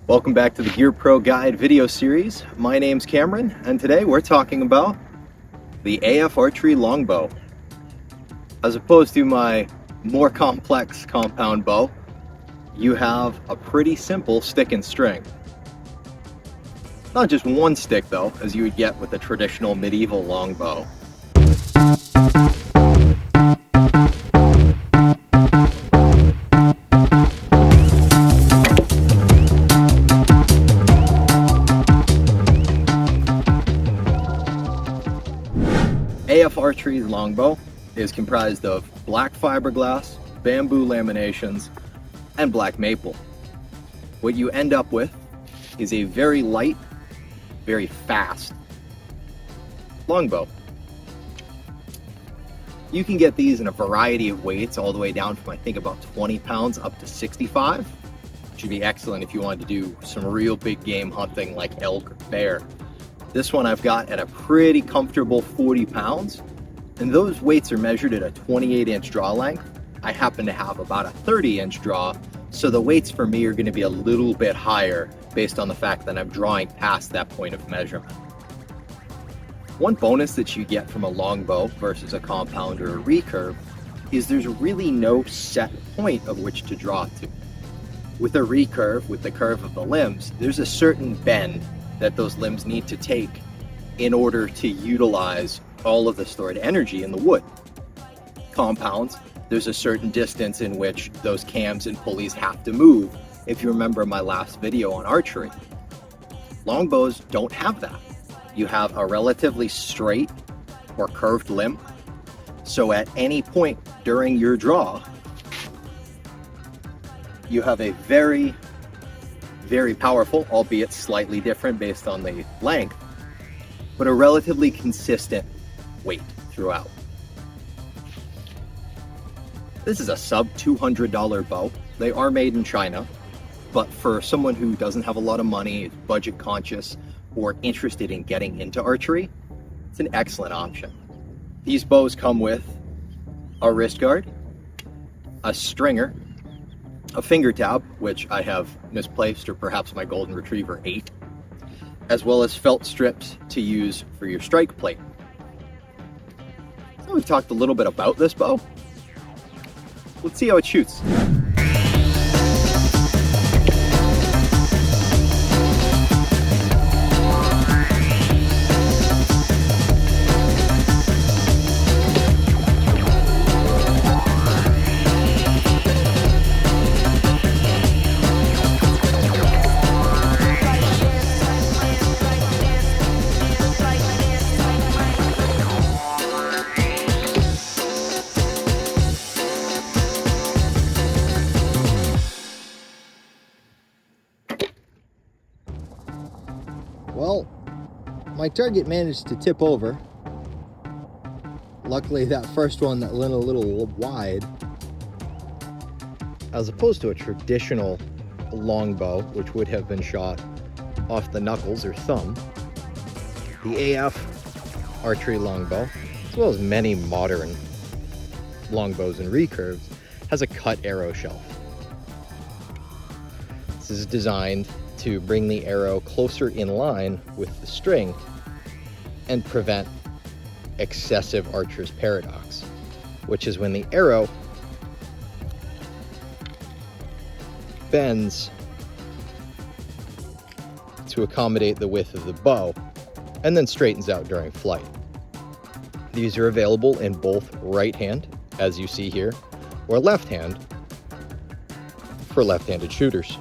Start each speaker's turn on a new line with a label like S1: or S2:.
S1: Welcome back to the GearProGuide video series. My name's Cameron, and today we're talking about the AF Archery Longbow. As opposed to my more complex compound bow, you have a pretty simple stick and string. Not just one stick though, as you would get with a traditional medieval longbow. AF Archery Longbow is comprised of black fiberglass, bamboo laminations, and black maple. What you end up with is a very light, very fast longbow. You can get these in a variety of weights, all the way down from I think about 20 pounds up to 65, which would be excellent if you wanted to do some real big game hunting like elk or bear. This one I've got at a pretty comfortable 40 pounds, and those weights are measured at a 28-inch draw length. I happen to have about a 30-inch draw, so the weights for me are going to be a little bit higher based on the fact that I'm drawing past that point of measurement. One bonus that you get from a longbow versus a compound or a recurve is there's really no set point of which to draw to. With a recurve, with the curve of the limbs, there's a certain bend that those limbs need to take in order to utilize all of the stored energy in the wood. Compounds, there's a certain distance in which those cams and pulleys have to move, if you remember my last video on archery. Longbows don't have that. You have a relatively straight or curved limb, so at any point during your draw, you have a very powerful, albeit slightly different based on the length, but a relatively consistent weight throughout. This is a sub $200 bow. They are made in China, but for someone who doesn't have a lot of money, is budget conscious, or interested in getting into archery, it's an excellent option. These bows come with a wrist guard, a stringer, a finger tab, which I have misplaced, or perhaps my golden retriever ate, as well as felt strips to use for your strike plate. So we've talked a little bit about this bow. Let's see how it shoots. Well, my target managed to tip over. Luckily, that first one that went a little wide. As opposed to a traditional longbow, which would have been shot off the knuckles or thumb, the AF Archery Longbow, as well as many modern longbows and recurves, has a cut arrow shelf. This is designed to bring the arrow closer in line with the string and prevent excessive archer's paradox, which is when the arrow bends to accommodate the width of the bow and then straightens out during flight. These are available in both right hand, as you see here, or left hand for left-handed shooters.